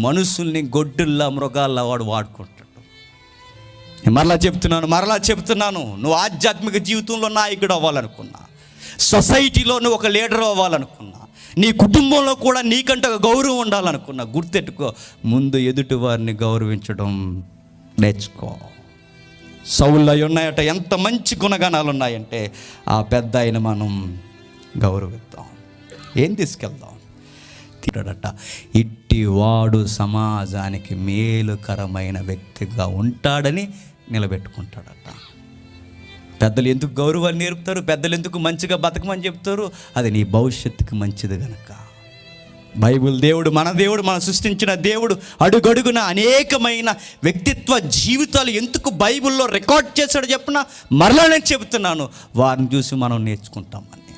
మనుషుల్ని గొడ్డుల్లా మృగాల్లా వాడు వాడుకుంటాడు. మరలా చెప్తున్నాను, నువ్వు ఆధ్యాత్మిక జీవితంలో నాయకుడు అవ్వాలనుకున్నా, సొసైటీలో నువ్వు ఒక లీడర్ అవ్వాలనుకున్నా, నీ కుటుంబంలో కూడా నీకంటే ఒక గౌరవం ఉండాలనుకున్నా, గుర్తెట్టుకో, ముందు ఎదుటి వారిని గౌరవించడం నేర్చుకో. సౌల్లో ఉన్నాయట, ఎంత మంచి గుణగణాలు ఉన్నాయంటే ఆ పెద్ద ఆయన మనం గౌరవిద్దాం. ఏం తీసుకెళ్దాం? తిరడట, ఇట్టివాడు సమాజానికి మేలుకరమైన వ్యక్తిగా ఉంటాడని నిలబెట్టుకుంటాడట. పెద్దలు ఎందుకు గౌరవాన్ని నేర్పుతారు? పెద్దలు ఎందుకు మంచిగా బతకమని చెప్తారు? అది నీ భవిష్యత్తుకి మంచిది కనుక. బైబిల్ దేవుడు, మన సృష్టించిన దేవుడు అడుగడుగున అనేకమైన వ్యక్తిత్వ జీవితాలు ఎందుకు బైబిల్లో రికార్డ్ చేశాడో చెప్పిన మరలా నేను చెబుతున్నాను, వారిని చూసి మనం నేర్చుకుంటామని.